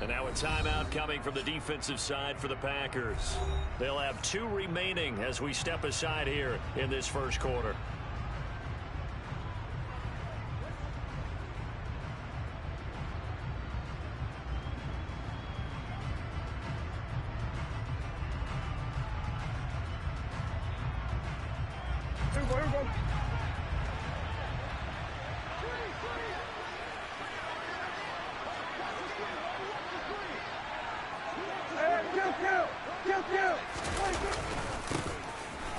And now a timeout coming from the defensive side for the Packers. They'll have 2 remaining as we step aside here in this first quarter.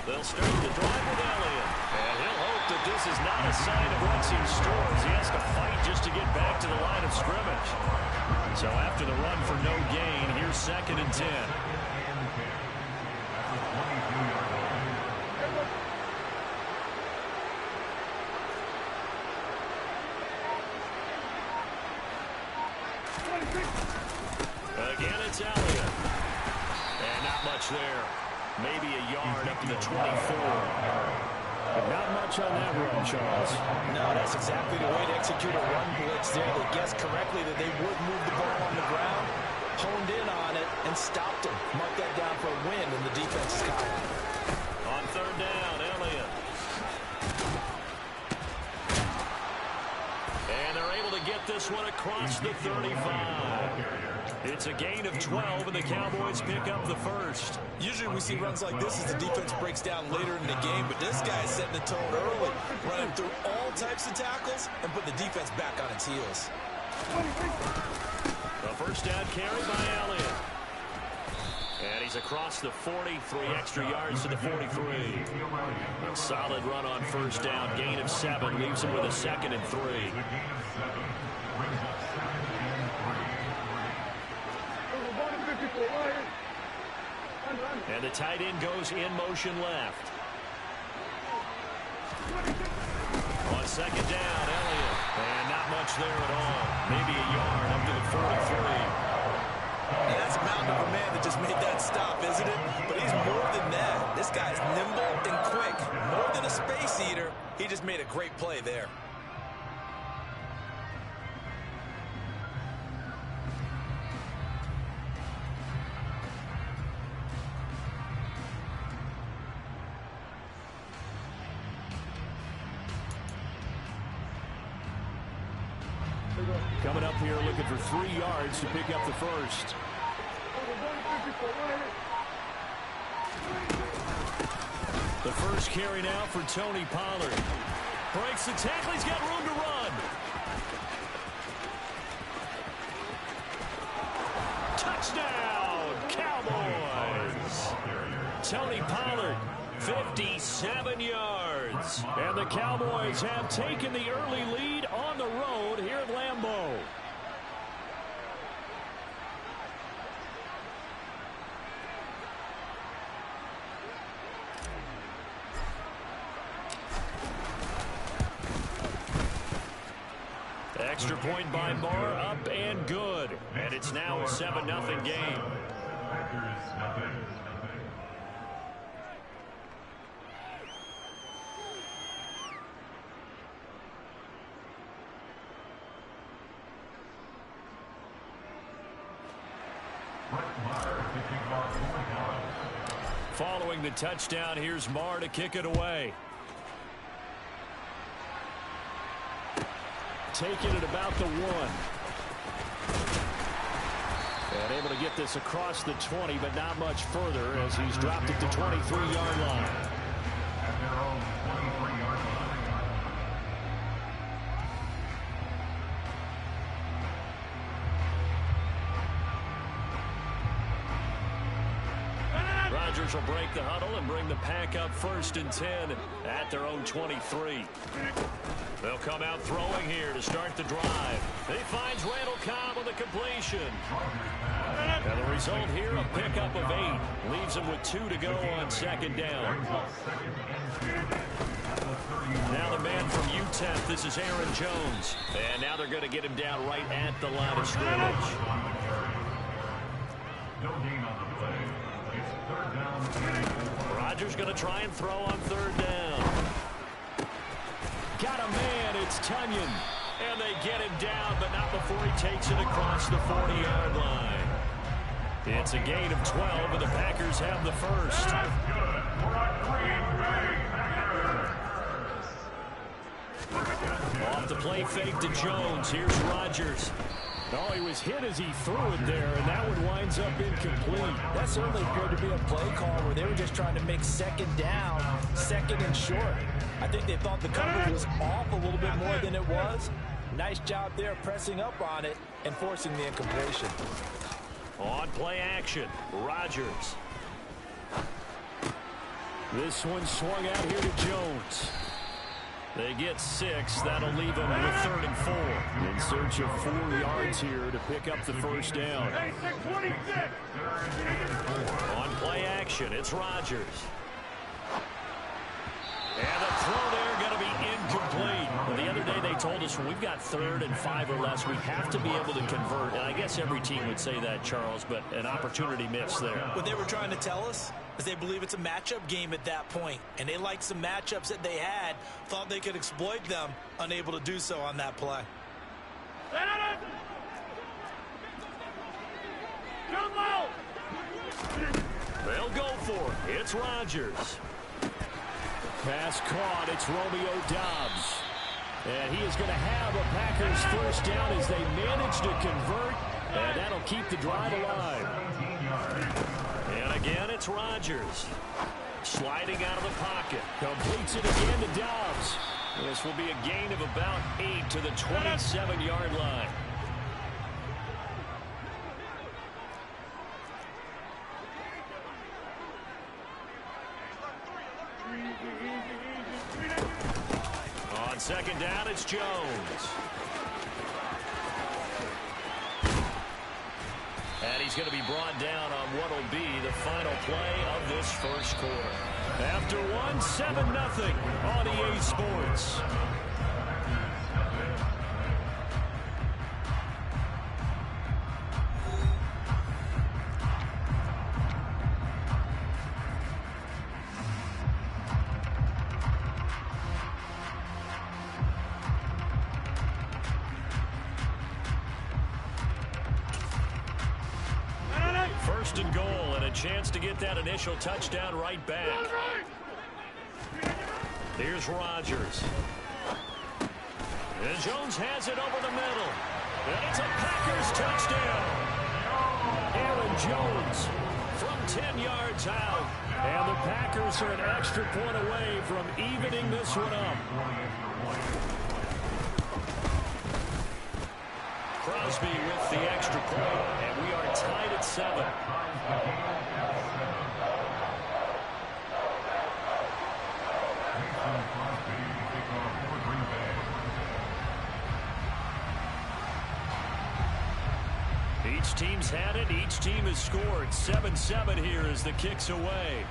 They'll start the drive with Elliott. And he'll hope that this is not a sign of what's in stores. He has to fight just to get back to the line of scrimmage. So after the run for no gain, here's 2nd and 10. Again, it's Elliott. And not much there. Maybe a yard up to the 24. But not much on that run, Charles. No, that's exactly the way to execute a run blitz there. They guessed correctly that they would move the ball on the ground, honed in on it, and stopped him. Mark that down for a win in the defense's column. On 3rd down, Elliott. And they're able to get this one across the 35. It's a gain of 12, and the Cowboys pick up the first. Usually we see runs like this as the defense breaks down later in the game, but this guy is setting the tone early, running through all types of tackles and putting the defense back on its heels. The first down carry by Elliott. And he's across the 40, 3 extra yards to the 43. A solid run on first down, gain of 7, leaves him with a 2nd and 3. And the tight end goes in motion left. On 2nd down, Elliott. And not much there at all. Maybe a yard up to the 43. And that's a mountain of a man that just made that stop, isn't it? But he's more than that. This guy's nimble and quick. More than a space eater. He just made a great play there. Coming up here looking for 3 yards to pick up the first. The first carry now for Tony Pollard. Breaks the tackle. He's got room to run. Touchdown, Cowboys. Tony Pollard, 57 yards. And the Cowboys have taken the early lead on the road here at Lambeau. Extra point by Barr, up and good. And it's now a 7-0 game. Following the touchdown, here's Marr to kick it away. Taking it about the 1. And able to get this across the 20, but not much further as he's dropped at the 23-yard line. At their own 23-yard line. Rodgers will break the huddle and bring the pack up 1st and 10 at their own 23. They'll come out throwing here to start the drive. He finds Randall Cobb with a completion. And the result here, a pickup of 8. Leaves him with 2 to go on 2nd down. Now the man from UTEP, this is Aaron Jones. And now they're going to get him down right at the line of scrimmage. No gain on the play. It's 3rd down. Rodgers going to try and throw on 3rd down. Got a man, it's Tunyon. And they get him down, but not before he takes it across the 40-yard line. It's a gain of 12, and the Packers have the first. Off the play fake to Jones. Here's Rodgers. Oh, he was hit as he threw it there, and that one winds up incomplete. That certainly appeared to be a play call where they were just trying to make second down, second and short. I think they thought the coverage was off a little bit more than it was. Nice job there pressing up on it and forcing the incompletion. On play action, Rodgers. This one swung out here to Jones. They get 6. That'll leave them with 3rd and 4. In search of 4 yards here to pick up the first down. On play action, it's Rodgers. And the throw there going to be incomplete. Well, the other day they told us when we've got 3rd and 5 or less, we have to be able to convert. And I guess every team would say that, Charles, but an opportunity missed there. What they were trying to tell us is they believe it's a matchup game at that point. And they liked some matchups that they had, thought they could exploit them, unable to do so on that play. They'll go for it. It's Rodgers. Pass caught. It's Romeo Doubs. And he is going to have a Packers first down as they manage to convert. And that'll keep the drive alive. And again, it's Rodgers. Sliding out of the pocket. Completes it again to Doubs. This will be a gain of about 8 to the 27-yard line. On second down, it's Jones. And he's going to be brought down on what will be the final play of this first quarter. After 7-0 on EA Sports. First and goal, and a chance to get that initial touchdown right back. Here's Rodgers. And Jones has it over the middle. And it's a Packers touchdown. Aaron Jones from 10 yards out. And the Packers are an extra point away from evening this one up. Crosby with the extra point, and we are tied at 7. Each team's had it. Each team has scored. 7-7 here as the kick's away.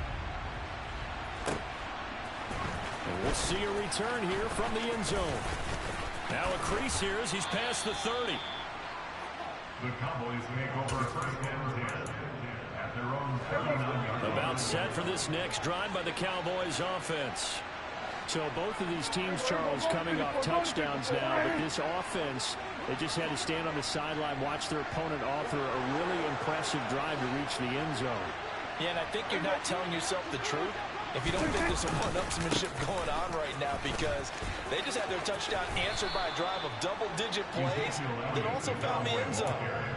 And we'll see a return here from the end zone. Now a crease here as he's past the 30. The Cowboys make over first and 10 at their own 39-yard line. About set for this next drive by the Cowboys offense. So both of these teams, Charles, coming off touchdowns now, but this offense, they just had to stand on the sideline, watch their opponent offer a really impressive drive to reach the end zone. Yeah, and I think you're not telling yourself the truth if you don't think there's some one-upsmanship going on right now, because they just had their touchdown answered by a drive of double-digit plays that also found the end zone.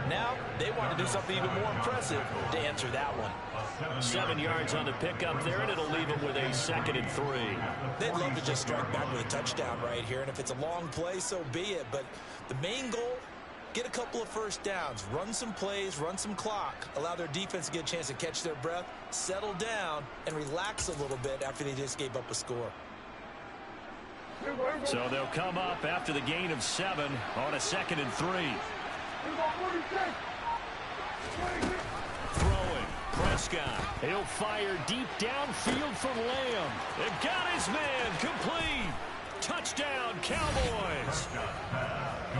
Now they want to do something even more impressive to answer that one. 7 yards on the pickup there, and it'll leave them with a 2nd and 3. They'd love to just strike back with a touchdown right here, and if it's a long play, so be it. But the main goal, get a couple of first downs, run some plays, run some clock, allow their defense to get a chance to catch their breath, settle down, and relax a little bit after they just gave up a score. So they'll come up after the gain of 7 on a 2nd and 3. Throwing, Prescott. He'll fire deep downfield for Lamb. It got his man complete. Touchdown, Cowboys.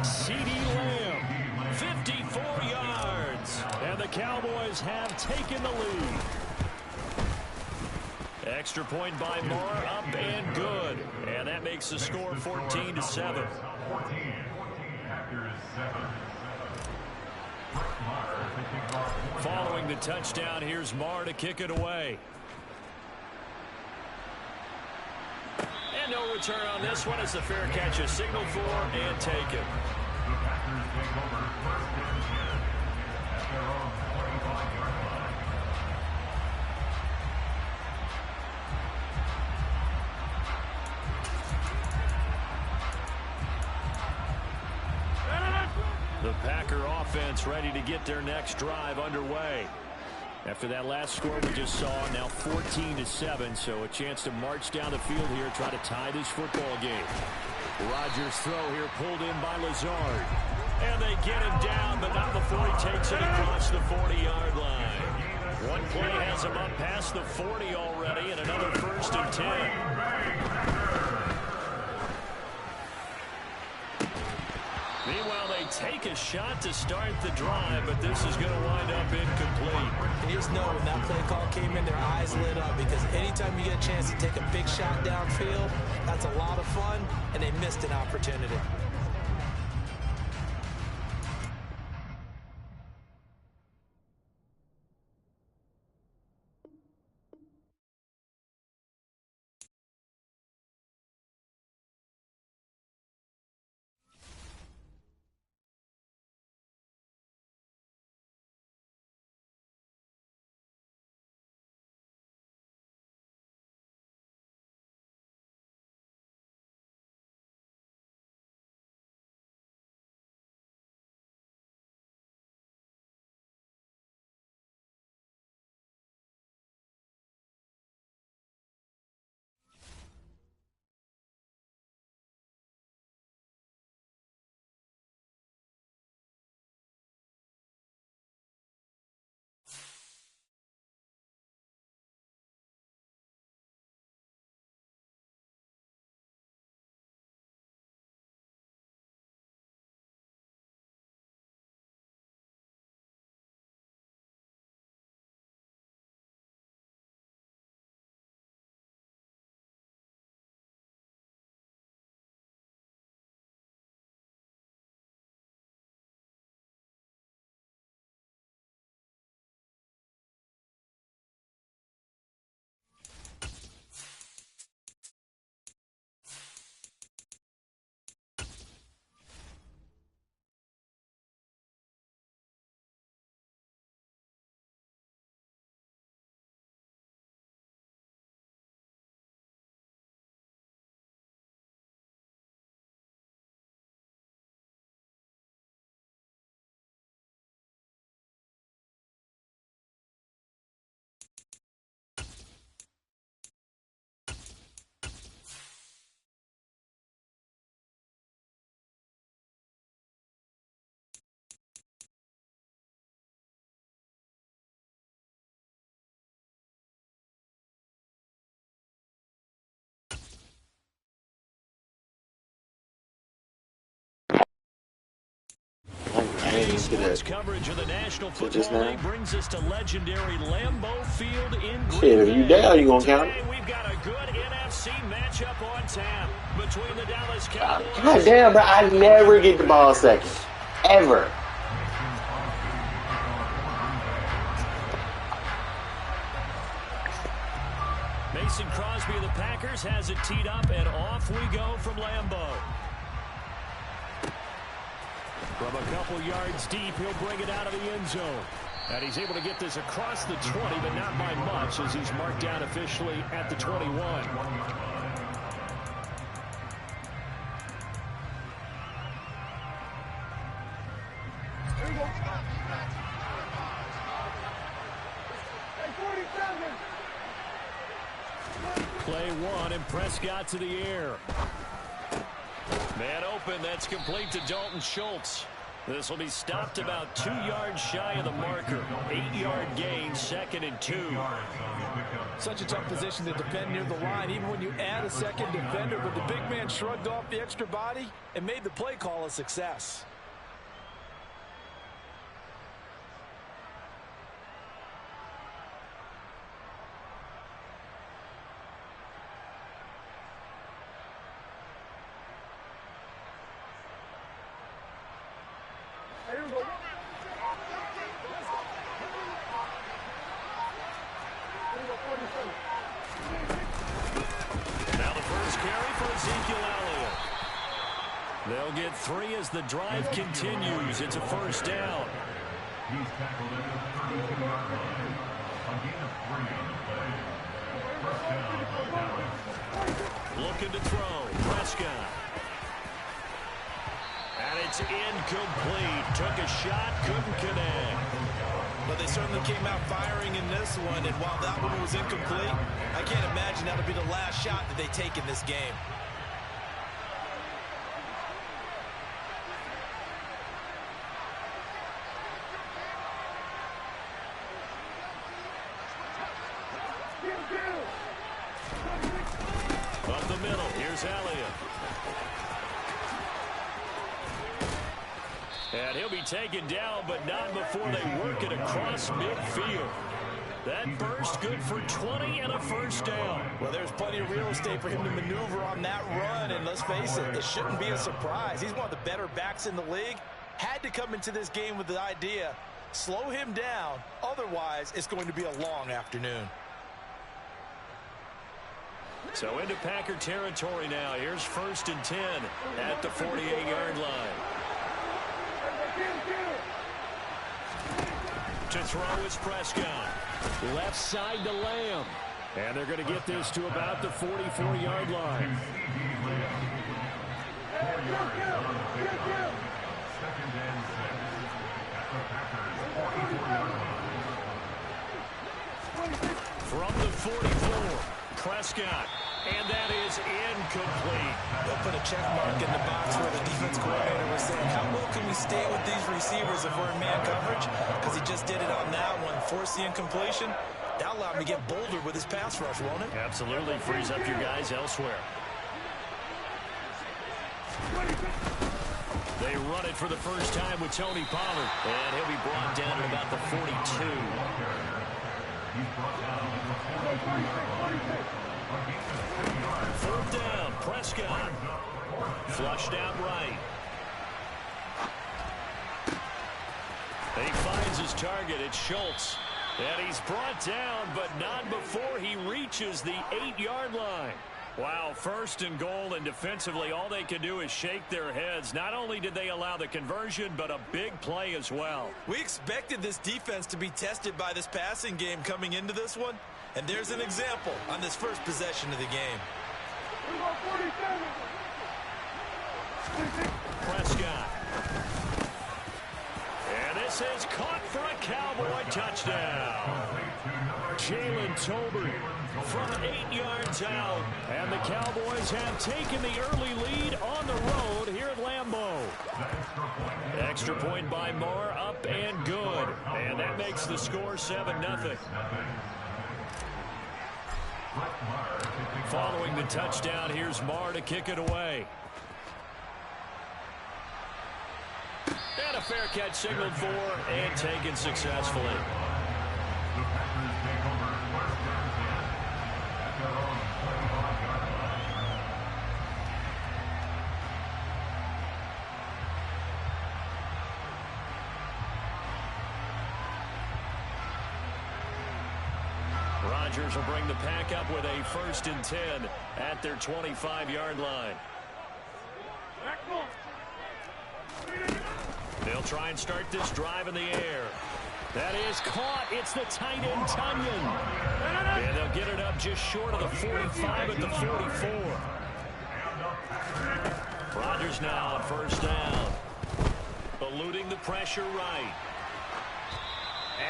CeeDee Lamb, 54 yards. and the Cowboys have taken the lead. Extra point by Moore, up and good. And that makes the score 14-7. Following the touchdown, here's Marr to kick it away. And no return on this one as the fair catch is signaled for and taken. The Packers take over first and 10 at their own 25-yard line. The Packer offense ready to get their next drive underway. After that last score we just saw, now 14-7, so a chance to march down the field here, try to tie this football game. Rodgers' throw here pulled in by Lazard. And they get him down, but not before he takes it across the 40-yard line. One play has him up past the 40 already, and another first and 10. Meanwhile, they take a shot to start the drive, but this is going to wind up incomplete. You just know when that play call came in, their eyes lit up, because anytime you get a chance to take a big shot downfield, that's a lot of fun, and they missed an opportunity. Sports coverage of the National Football League brings us to legendary Lambeau Field in Green Shit, if you Bay. down, you gonna count it? We've got a good NFC matchup on tap between the Dallas Cowboys. God damn, bro, I never get the ball second. Ever. Mason Crosby of the Packers has it teed up, and off we go from Lambeau. From a couple yards deep, he'll bring it out of the end zone. And he's able to get this across the 20, but not by much, as he's marked down officially at the 21. Play one, and Prescott to the air. Man open, that's complete to Dalton Schultz. This will be stopped about 2 yards shy of the marker. 8-yard gain, 2nd and 2. Such a tough position to defend near the line, even when you add a second defender, but the big man shrugged off the extra body and made the play call a success. They'll get 3 as the drive continues. It's a first down. He's tackled at the 32-yard line. A gain of 3 on the play. First down, Dallas. Looking to throw. Prescott. And it's incomplete. Took a shot, couldn't connect. But they certainly came out firing in this one, and while that one was incomplete, I can't imagine that'll be the last shot that they take in this game. Up the middle, here's Elliott. And he'll be taken down, but not before they work it across midfield. That burst good for 20 and a first down. Well, there's plenty of real estate for him to maneuver on that run, and let's face it, it shouldn't be a surprise. He's one of the better backs in the league. Had to come into this game with the idea, slow him down, otherwise it's going to be a long afternoon. So into Packer territory now. Here's 1st and 10 at the 48-yard line. To throw is Prescott. Left side to Lamb. And they're going to get this to about the 44-yard line. 4 yards on the pickup. 2nd and 6 at the Packers' 44-yard line. From the 44, Prescott. And that is incomplete. They'll put a check mark in the box where the defense coordinator was saying, how well can we stay with these receivers if we're in man coverage? Because he just did it on that one, forced the incompletion. That allowed him to get bolder with his pass rush, won't it? Absolutely frees up your guys elsewhere. They run it for the first time with Tony Pollard. And he'll be brought down at about the 42. He's brought down at the 43-yard line. 4th down, Prescott. Flushed out right. He finds his target. It's Schultz. And he's brought down, but not before he reaches the 8-yard line. Wow, 1st and goal, and defensively all they can do is shake their heads. Not only did they allow the conversion, but a big play as well. We expected this defense to be tested by this passing game coming into this one. And there's an example on this first possession of the game. Prescott. And this is caught for a Cowboy touchdown. Jalen Tolbert from 8 yards out. And the Cowboys have taken the early lead on the road here at Lambeau. Extra point by Moore, up and good. And that makes the score 7-0. Following the touchdown, here's Marr to kick it away. And a fair catch signaled for and taken successfully. The Packers take over 1st and 10 at their own 25-yard line. Rodgers will bring the pack up with a 1st and 10 at their 25-yard line. They'll try and start this drive in the air. That is caught. It's the tight end, Tunyon. And they'll get it up just short of the 45 at the 44. Rodgers now on 1st down. Eluding the pressure right.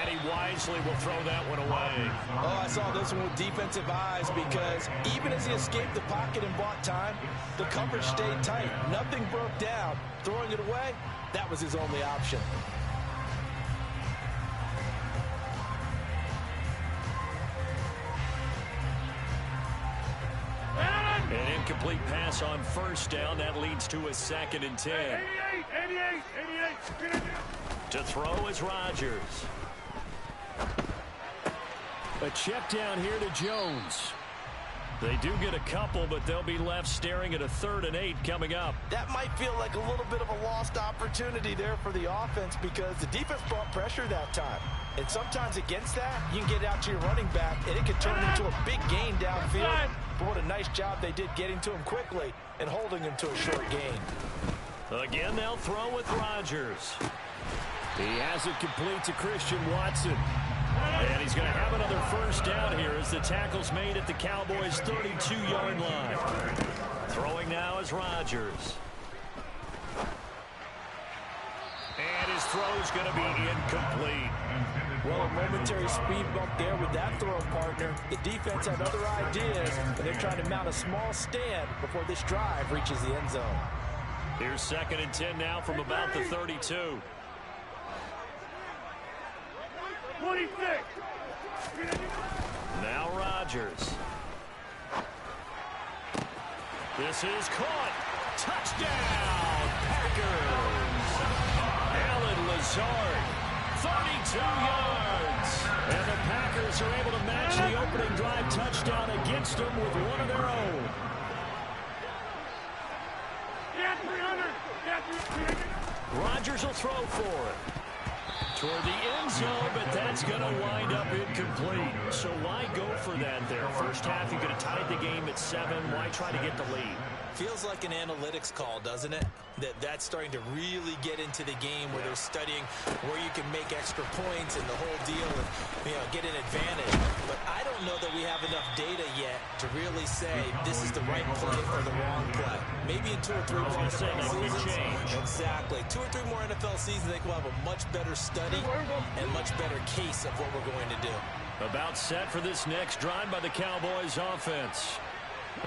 And he wisely will throw that one away. Oh, I saw this one with defensive eyes because even as he escaped the pocket and bought time, the coverage stayed tight. Nothing broke down. Throwing it away, that was his only option. An incomplete pass on 1st down. That leads to a 2nd and 10. 88. To throw is Rodgers. A check down here to Jones. They do get a couple, but they'll be left staring at a 3rd and 8 coming up. That might feel like a little bit of a lost opportunity there for the offense because the defense brought pressure that time. And sometimes against that, you can get out to your running back, and it can turn into a big gain downfield. But what a nice job they did getting to him quickly and holding him to a short gain. Again, they'll throw with Rodgers. He has it complete to Christian Watson. And he's going to have another first down here as the tackle's made at the Cowboys' 32-yard line. Throwing now is Rodgers. And his throw's going to be incomplete. Well, a momentary speed bump there with that throw partner. The defense had other ideas, and they're trying to mount a small stand before this drive reaches the end zone. Here's 2nd and 10 now from about the 32. 26. Now Rodgers. This is caught. Touchdown, Packers. Alan Lazard, 32 yards. And the Packers are able to match the opening drive touchdown against them with one of their own. Rodgers will throw for it. Toward the end zone, but that's going to wind up incomplete. So why go for that there? First half, you could have tied the game at 7. Why try to get the lead? Feels like an analytics call, doesn't it? That's starting to really get into the game where they're studying where you can make extra points and the whole deal and, get an advantage. But I don't know that we have enough data yet to really say this is the right play or the wrong play. Maybe in 2 or 3 more NFL seasons. Exactly. 2 or 3 more NFL seasons, I think we'll have a much better study and much better case of what we're going to do. About set for this next drive by the Cowboys offense.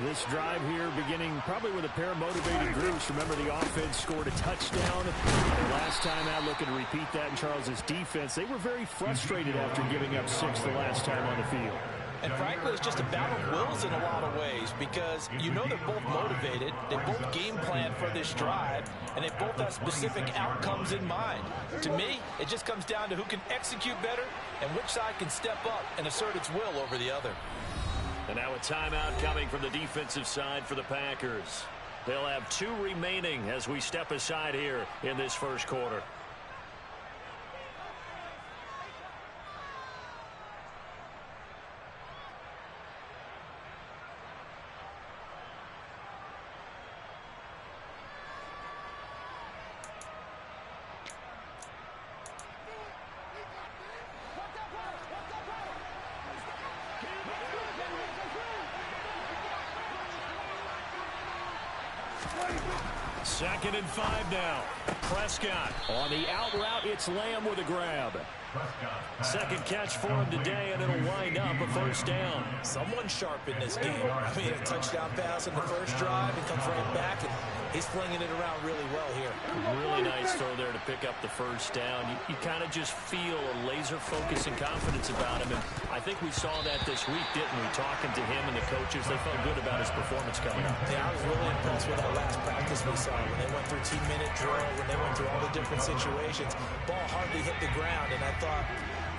This drive here beginning probably with a pair of motivated groups. Remember, the offense scored a touchdown. The last time out, looking to repeat that in Charles's defense. They were very frustrated after giving up 6 the last time on the field. And frankly, it's just a battle of wills in a lot of ways because they're both motivated, they both game plan for this drive, and they both have specific outcomes in mind. To me, it just comes down to who can execute better and which side can step up and assert its will over the other. And now a timeout coming from the defensive side for the Packers. They'll have 2 remaining as we step aside here in this first quarter. Second and 5 now. Prescott. On the out route, it's Lamb with a grab. Second catch for him today, and it'll wind up a first down. Someone sharp in this game. A touchdown pass in the first drive. He comes right back, and he's flinging it around really well here. Really nice throw there to pick up the first down. You kind of just feel a laser focus and confidence about him, and I think we saw that this week, didn't we? Talking to him and the coaches, they felt good about his performance coming up. Yeah, I was really impressed with that last practice we saw when they went through team-minute drill, when they went through all the different situations. Ball hardly hit the ground, and I thought,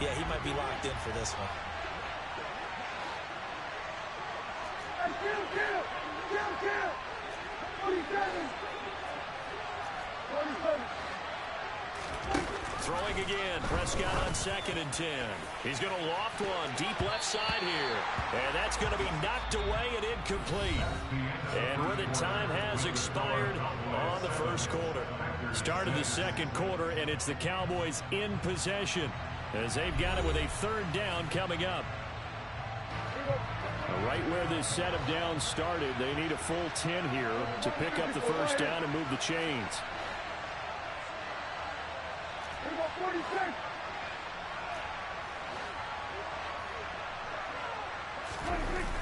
yeah, he might be locked in for this one. Throwing again. Prescott on 2nd and 10. He's going to loft one deep left side here. And that's going to be knocked away and incomplete. And where the time has expired on the first quarter. Start of the second quarter, and it's the Cowboys in possession as they've got it with a 3rd down coming up. Right where this set of downs started, they need a full 10 here to pick up the first down and move the chains.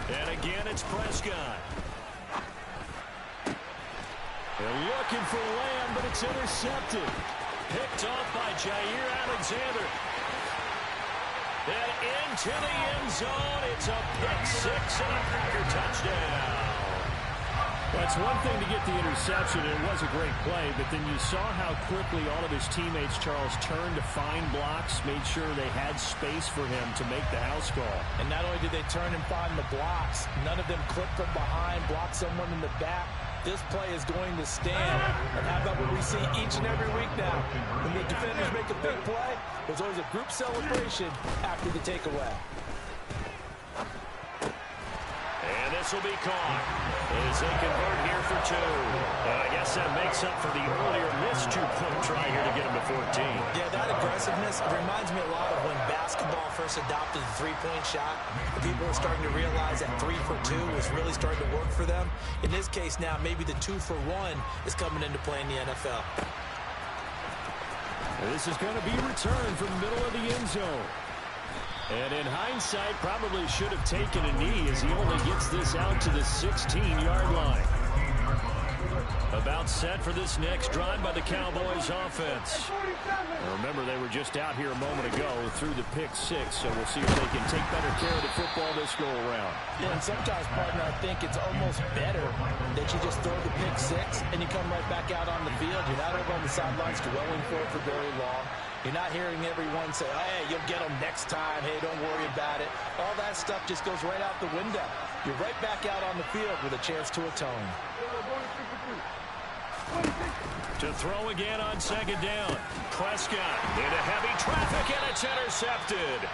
And again, it's Prescott. They're looking for Lamb, but it's intercepted. Picked off by Jair Alexander. And into the end zone. It's a pick 6 and a Packer touchdown. That's one thing to get the interception, and it was a great play, but then you saw how quickly all of his teammates, Charles, turned to find blocks, made sure they had space for him to make the house call. And not only did they turn and find the blocks, none of them clipped from behind, blocked someone in the back. This play is going to stand. And how about what we see each and every week now? When the defenders make a big play, there's always a group celebration after the takeaway. And this will be caught as they convert here for 2. And I guess that makes makes up for the earlier missed two-point try here to get him to 14. Yeah, that aggressiveness reminds me a lot of when basketball first adopted the three-point shot. People were starting to realize that 3 for 2 was really starting to work for them. In this case now, maybe the 2 for 1 is coming into play in the NFL. This is going to be a return from the middle of the end zone. And in hindsight, probably should have taken a knee as he only gets this out to the 16-yard line. About set for this next drive by the Cowboys offense. Now remember, they were just out here a moment ago through the pick 6, so we'll see if they can take better care of the football this go around. Yeah, and sometimes, partner, I think it's almost better that you just throw the pick 6 and you come right back out on the field. You're not over on the sidelines dwelling for it for very long. You're not hearing everyone say, hey, you'll get them next time. Hey, don't worry about it. All that stuff just goes right out the window. You're right back out on the field with a chance to atone. To throw again on second down. Prescott into heavy traffic, and it's intercepted.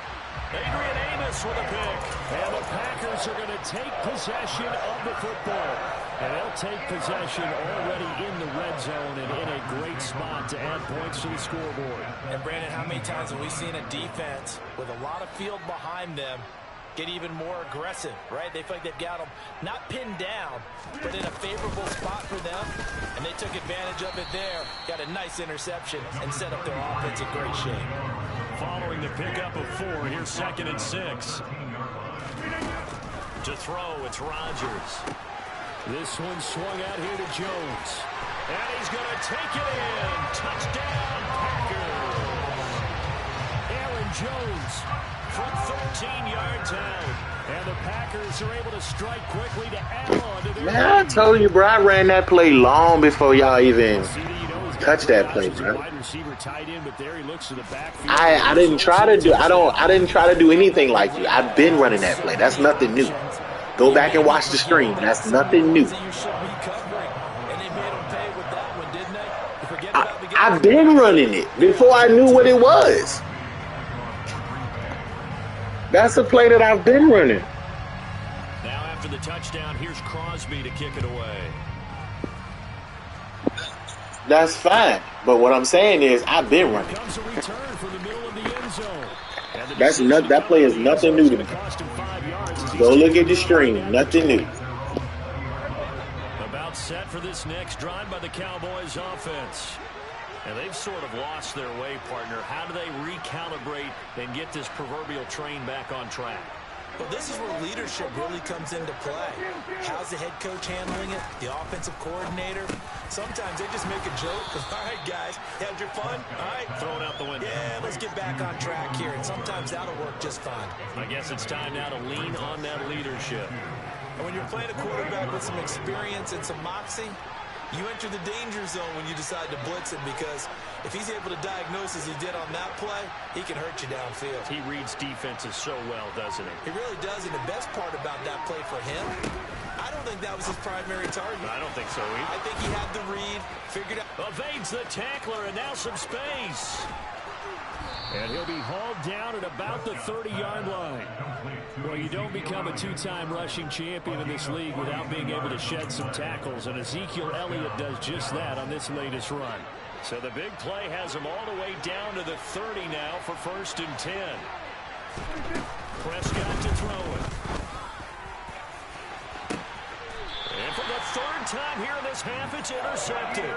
Adrian Amos with a pick. And the Packers are going to take possession of the football. And they'll take possession already in the red zone and in a great spot to add points to the scoreboard. And, Brandon, how many times have we seen a defense with a lot of field behind them get even more aggressive, right? They feel like they've got them not pinned down, but in a favorable spot for them. And they took advantage of it there. Got a nice interception and set up their offense in great shape. Following the pickup of 4, here's 2nd and 6. To throw, it's Rodgers. This one swung out here to Jones. And he's going to take it in. Touchdown, Packers. Aaron Jones From 13 yards out. And the Packers are able to strike quickly to add on to their Man, I told you, bro, I ran that play long before y'all even touched that play, bro. I didn't try to do anything like you. I've been running that play. That's nothing new. Go back and watch the stream. That's nothing new. I've been running it before I knew what it was. That's a play that I've been running. Now after the touchdown, here's Crosby to kick it away. That's fine. But what I'm saying is I've been running. Comes a return from the middle of the end zone. That play is nothing new to me. Go look at the stream. Nothing new. About set for this next drive by the Cowboys offense. And they've sort of lost their way, partner. How do they recalibrate and get this proverbial train back on track? Well, this is where leadership really comes into play. How's the head coach handling it? The offensive coordinator? Sometimes they just make a joke. All right, guys, had your fun? All right. Throw it out the window. Yeah, let's get back on track here. And sometimes that'll work just fine. I guess it's time now to lean on that leadership. And when you're playing a quarterback with some experience and some moxie, you enter the danger zone when you decide to blitz him, because if he's able to diagnose as he did on that play, he can hurt you downfield. He reads defenses so well, doesn't he? He really does, and the best part about that play for him, I don't think that was his primary target. I don't think so either. I think he had the read, figured out. Evades the tackler, and now some space. And he'll be hauled down at about the 30-yard line. Well, you don't become a two-time rushing champion in this league without being able to shed some tackles, and Ezekiel Elliott does just that on this latest run. So the big play has him all the way down to the 30 now for 1st and 10. Prescott to throw it. And for the 3rd time here in this half, it's intercepted.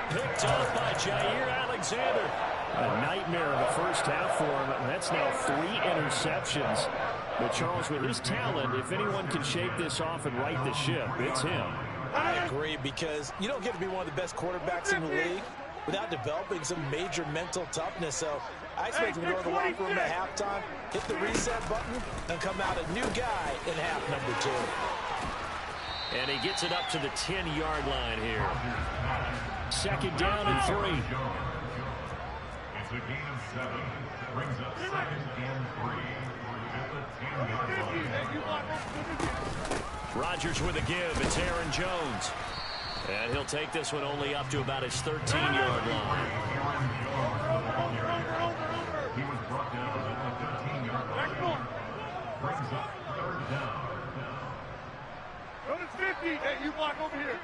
Picked off by Jair Alexander. A nightmare in the first half for him. That's now 3 interceptions. But Charles, with his talent, if anyone can shake this off and right the ship, it's him. I agree, because you don't get to be one of the best quarterbacks in the league without developing some major mental toughness. So I expect him to go to the locker room at halftime, hit the reset button, and come out a new guy in half number 2. And he gets it up to the 10-yard line here. 2nd down and 3. It's a gain of 7. Brings up 2nd and 3 at the 10-yard line. Rodgers with a give. It's Aaron Jones. And he'll take this one only up to about his 13-yard line. He was brought down at the 15-yard line. Brings up 3rd down. Go to 50. Hey, you block over here.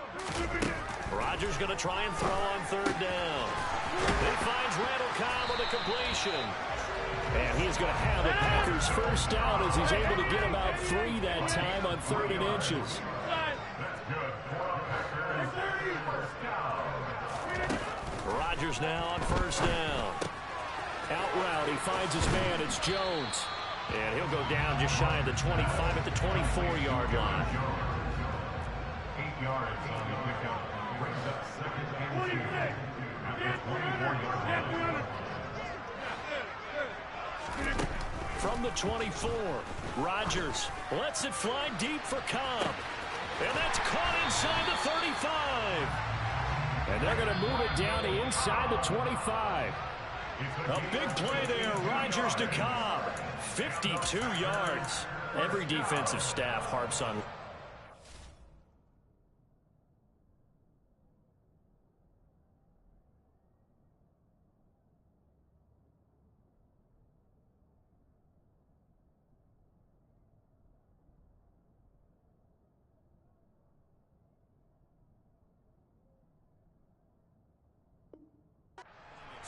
Rodgers going to try and throw on third down. He finds Randall Cobb with a completion. And he's going to have the Packers first down as he's able to get about 3 that time on 3rd and inches. Rodgers now on first down. Out route, he finds his man. It's Jones. And he'll go down just shy of the 25 at the 24-yard line. 8 yards on the pickup. Brings up 2nd and 2. After 24 yards. From the 24, Rodgers lets it fly deep for Cobb. And that's caught inside the 35. And they're going to move it down to inside the 25. A big play there, Rodgers to Cobb. 52 yards. Every defensive staff harps on.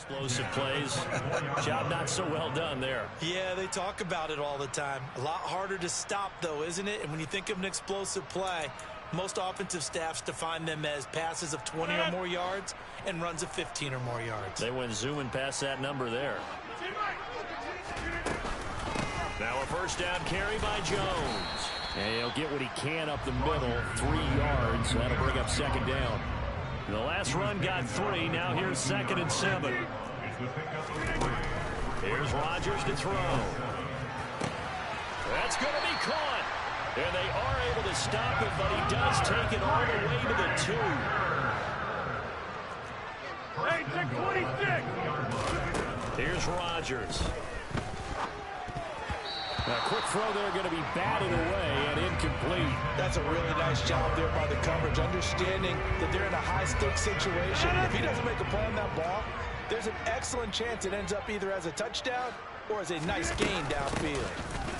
Explosive plays. Job not so well done there. Yeah, they talk about it all the time. A lot harder to stop, though, isn't it? And when you think of an explosive play, most offensive staffs define them as passes of 20 or more yards and runs of 15 or more yards. They went zooming past that number there. Now a first down carry by Jones. And he'll get what he can up the middle, 3 yards. That'll bring up 2nd down. The last run got 3. Now here's 2nd and 7. Here's Rodgers to throw. That's going to be caught. And they are able to stop it, but he does take it all the way to the 2. Here's Rodgers. A quick throw there going to be batted away and incomplete. That's a really nice job there by the coverage, understanding that they're in a high-stakes situation. If he doesn't make a play on that ball, there's an excellent chance it ends up either as a touchdown or as a nice gain downfield.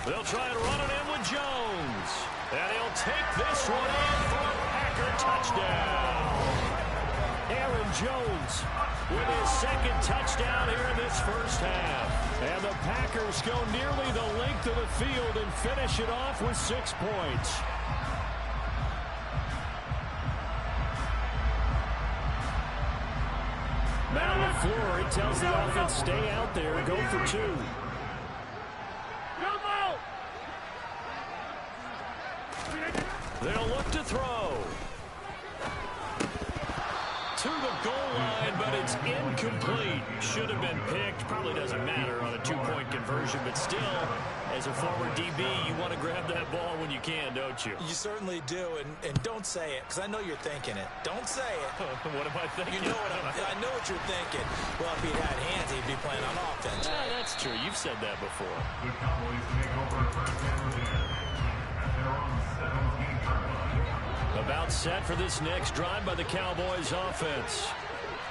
They'll try and run it in with Jones. And he'll take this one in for a Packer touchdown. Aaron Jones with his 2nd touchdown here in this first half. And the Packers go nearly the length of the field and finish it off with 6 points. Now LaFleur, he tells the offense, stay out there, go for 2. They'll look to throw. To the goal line, but it's incomplete. Should have been picked. Probably doesn't matter on a 2-point conversion, but still, as a former DB, you want to grab that ball when you can, don't you? You certainly do, and don't say it, because I know you're thinking it. Don't say it. What am I thinking? You know I know what you're thinking. Well, if he had hands, he'd be playing on offense. Yeah, that's true. You've said that before. The Cowboys make over a first down at their own 17-yard line. About set for this next drive by the Cowboys offense.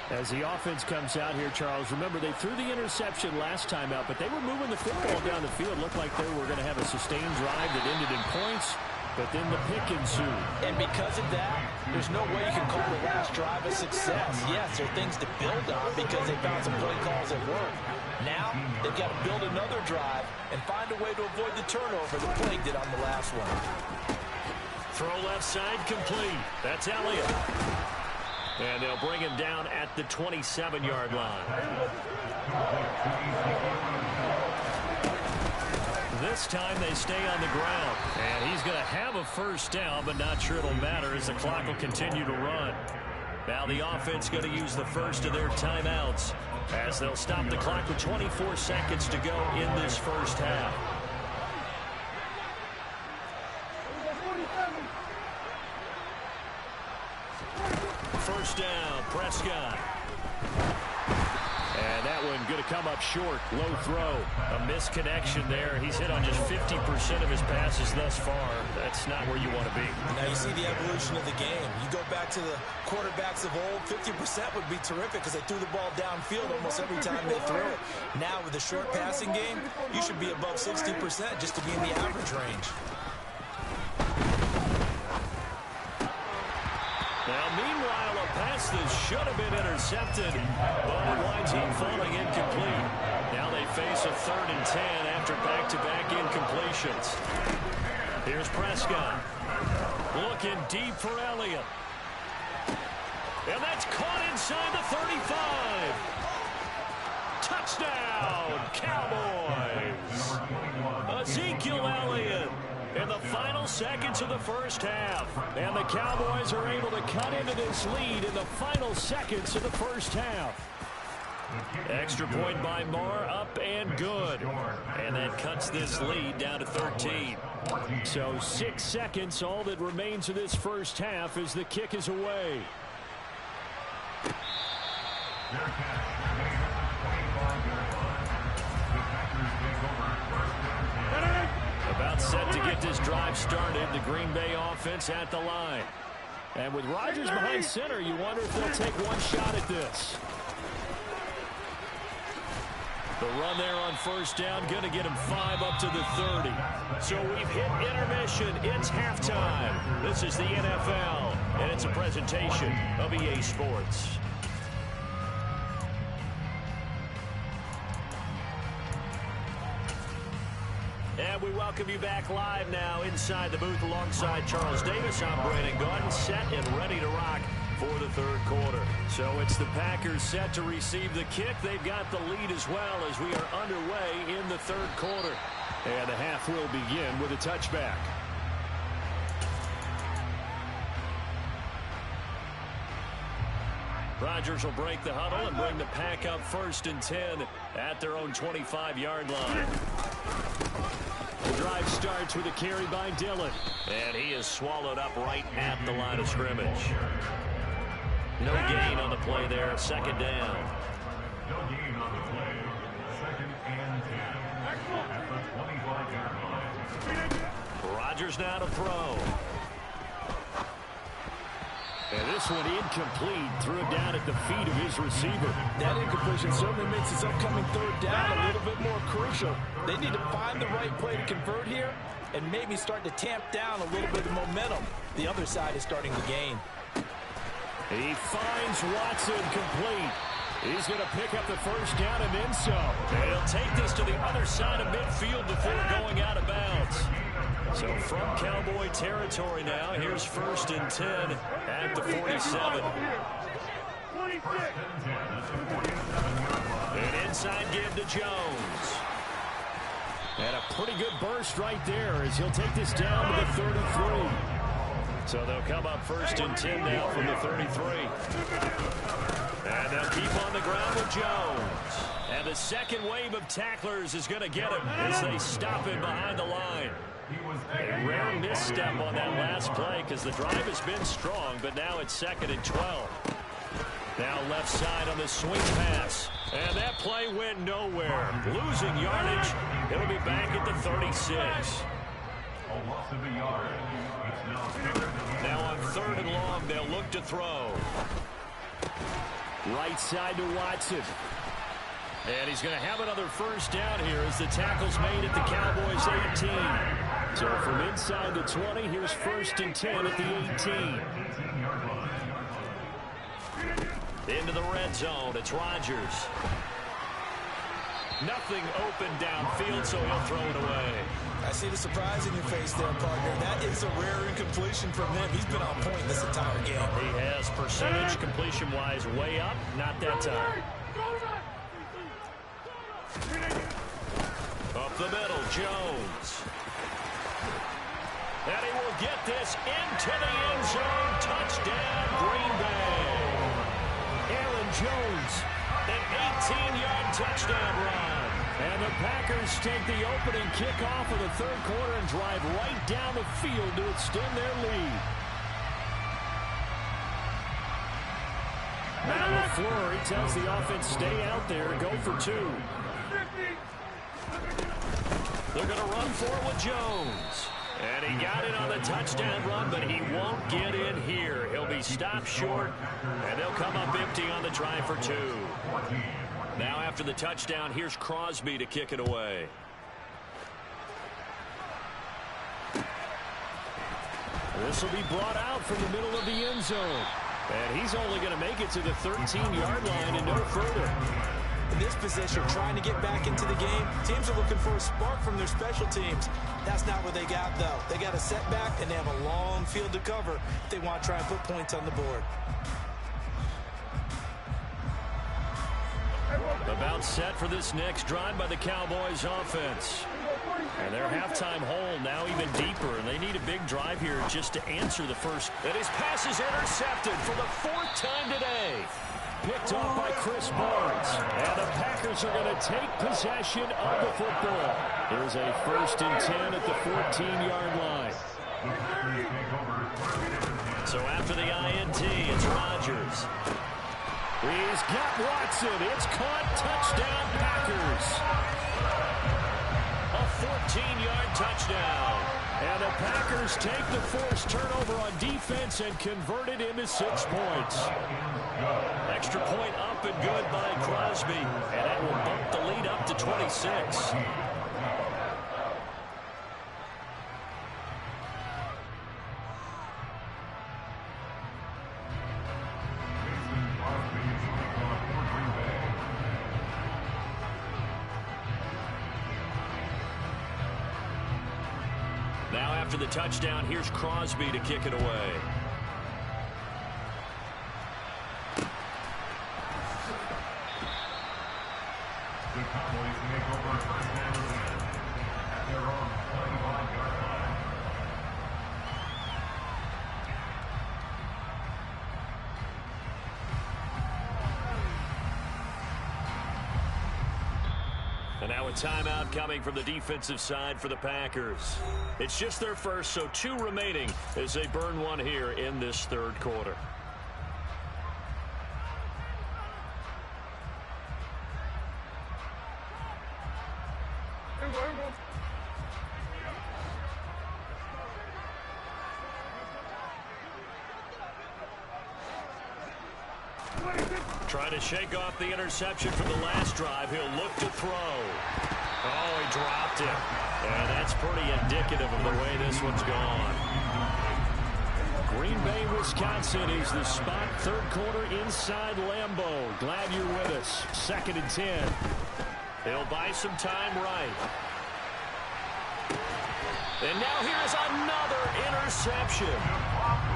As the offense comes out here, Charles, remember they threw the interception last time out, but they were moving the football down the field. Looked like they were going to have a sustained drive that ended in points, but then the pick ensued. And because of that, there's no way you can call the last drive a success. Yes, there are things to build on because they found some play calls that work. Now, they've got to build another drive and find a way to avoid the turnover that plagued it on the last one. Throw left side complete. That's Elliott. And they'll bring him down at the 27-yard line. This time they stay on the ground. And he's going to have a first down, but not sure it'll matter as the clock will continue to run. Now the offense going to use the first of their timeouts as they'll stop the clock with 24 seconds to go in this first half. First down, Prescott. And that one going to come up short. Low throw. A misconnection there. He's hit on just 50% of his passes thus far. That's not where you want to be. Now you see the evolution of the game. You go back to the quarterbacks of old, 50% would be terrific because they threw the ball downfield almost every time they threw it. Now with the short passing game, you should be above 60% just to be in the average range. Now, meanwhile, a pass pass that should have been intercepted, but it winds up falling incomplete. Now they face a 3rd and 10 after back-to-back incompletions. Here's Prescott. Looking deep for Elliott. And that's caught inside the 35. Touchdown, Cowboys. Ezekiel Elliott in the final seconds of the first half. And the Cowboys are able to cut into this lead in the final seconds of the first half. Extra point by Moore, up and good. And that cuts this lead down to 13. So 6 seconds, all that remains of this first half as the kick is away. About set to get this drive started, the Green Bay offense at the line. And with Rodgers behind center, you wonder if they'll take one shot at this. The run there on first down, going to get him 5 up to the 30. So we've hit intermission. It's halftime. This is the NFL, and it's a presentation of EA Sports. And we welcome you back live now inside the booth alongside Charles Davis. I'm Brandon Gaudin, set and ready to rock for the third quarter. So it's the Packers set to receive the kick. They've got the lead as well as we are underway in the third quarter. And the half will begin with a touchback. Rodgers will break the huddle and bring the pack up 1st and 10 at their own 25-yard line. The drive starts with a carry by Dillon. And he is swallowed up right at the line of scrimmage. No gain on the play there, 2nd down. No gain on the play, 2nd and 10 at the 25-yard line. Rodgers now to throw. And this one incomplete. Threw it down at the feet of his receiver. That incompletion certainly makes his upcoming 3rd down a little bit more crucial. They need to find the right play to convert here and maybe start to tamp down a little bit of momentum. The other side is starting to gain. He finds Watson complete. He's going to pick up the first down and then some. And he'll take this to the other side of midfield before going out of bounds. So from Cowboy territory now, here's 1st and 10 at the 47. An inside give to Jones. And a pretty good burst right there as he'll take this down to the 33. So they'll come up 1st and 10 now from the 33. And they'll keep on the ground with Jones. And the second wave of tacklers is going to get him as they stop him behind the line. A rare misstep on that last play because the drive has been strong, but now it's 2nd and 12. Now left side on the swing pass. And that play went nowhere. Losing yardage. It'll be back at the 36. A loss of a yard. Now on 3rd and long, they'll look to throw. Right side to Watson. And he's going to have another first down here as the tackle's made at the Cowboys' 18. So from inside the 20, here's 1st and 10 at the 18. Into the red zone, it's Rodgers. Nothing open downfield, so he'll throw it away. I see the surprise in your face there, partner. That is a rare incompletion from him. He's been on point this entire game. He has percentage completion-wise way up, not that time. Up the middle, Jones. And he will get this into the end zone. Touchdown, Green Bay. Aaron Jones, an 18-yard touchdown run. And the Packers take the opening kickoff of the third quarter and drive right down the field to extend their lead. Now LaFleur, he tells the offense, stay out there, go for 2. They're going to run for it with Jones. And he got in on the touchdown run, but he won't get in here. He'll be stopped short, and they'll come up empty on the try for 2. Now after the touchdown, here's Crosby to kick it away. This will be brought out from the middle of the end zone. And he's only going to make it to the 13-yard line and no further. In this position, trying to get back into the game, teams are looking for a spark from their special teams. That's not what they got, though. They got a setback, and they have a long field to cover if they want to try and put points on the board. About set for this next drive by the Cowboys offense. And their halftime hole now even deeper, and they need a big drive here just to answer the first. And his pass is intercepted for the 4th time today. Picked off by Chris Barnes. And the Packers are going to take possession of the football. There's a 1st and 10 at the 14-yard line. So after the INT, it's Rodgers. He's got Watson. It's caught. Touchdown, Packers. A 14-yard touchdown. And the Packers take the forced turnover on defense and convert it into 6 points. Extra point up and good by Crosby. And that will bump the lead up to 26. Now after the touchdown, here's Crosby to kick it away. The Cowboys make over first down at their own 25-yard line. And now a timeout coming from the defensive side for the Packers. It's just their first, so 2 remaining as they burn one here in this 3rd quarter. Trying to shake off the interception from the last drive. He'll look to throw. Oh, he dropped it. And that's pretty indicative of the way this one's gone. Green Bay, Wisconsin is the spot. 3rd quarter inside Lambeau. Glad you're with us. 2nd and 10. They'll buy some time right. And now here's another interception.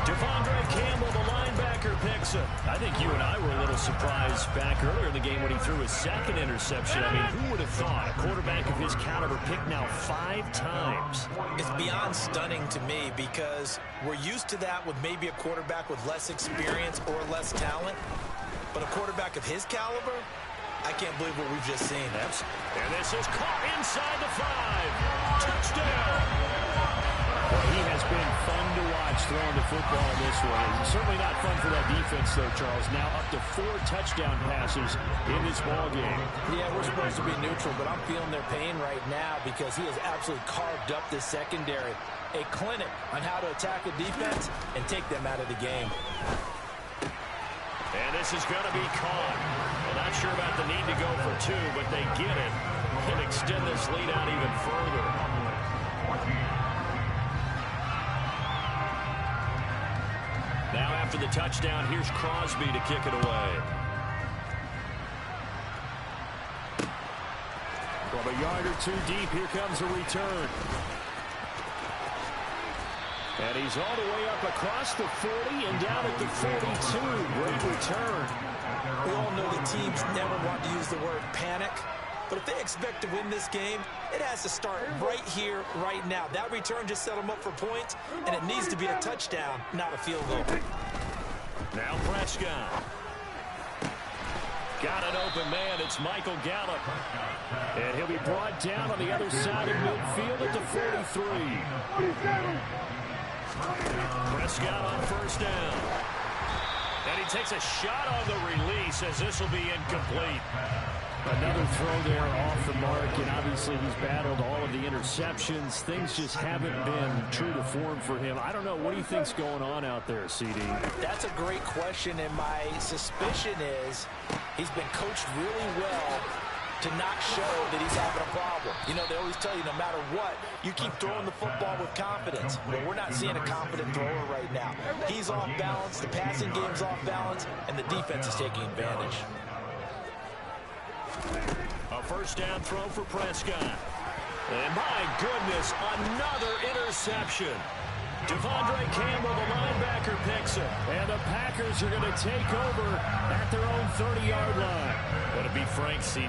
Devondre Campbell, the linebacker, picks it. I think you and I were a little surprised back earlier in the game when he threw his 2nd interception. I mean, who would have thought a quarterback of his caliber picked now 5 times? It's beyond stunning to me because we're used to that with maybe a quarterback with less experience or less talent. But a quarterback of his caliber, I can't believe what we've just seen. And this is caught inside the 5. Touchdown. Well, he has been fun to watch throwing the football this way. Certainly not fun for that defense, though, Charles. Now up to 4 touchdown passes in this ball game. Yeah, we're supposed to be neutral, but I'm feeling their pain right now because he has absolutely carved up this secondary. A clinic on how to attack a defense and take them out of the game. And this is going to be caught. Well, not sure about the need to go for 2, but they get it and extend this lead out even further. Now after the touchdown, here's Crosby to kick it away. From a yard or 2 deep, here comes a return. And he's all the way up across the 40 and down at the 42. Great return. We all know the teams never want to use the word panic. But if they expect to win this game, it has to start right here, right now. That return just set them up for points, and it needs to be a touchdown, not a field goal. Now Prescott. Got an open man. It's Michael Gallup. And he'll be brought down on the other side of midfield at the 43. Prescott on 1st down. And he takes a shot on the release as this will be incomplete. Another throw there off the mark, and obviously he's battled all of the interceptions. Things just haven't been true to form for him. I don't know. What do you think's going on out there, CD? That's a great question, and my suspicion is he's been coached really well to not show that he's having a problem. You know, they always tell you no matter what, you keep throwing the football with confidence. Well, we're not seeing a confident thrower right now. He's off balance, the passing game's off balance, and the defense is taking advantage. A first down throw for Prescott. And my goodness, another interception. Devondre Campbell, the linebacker, picks it. And the Packers are going to take over at their own 30-yard line. Going to be Frank, CD.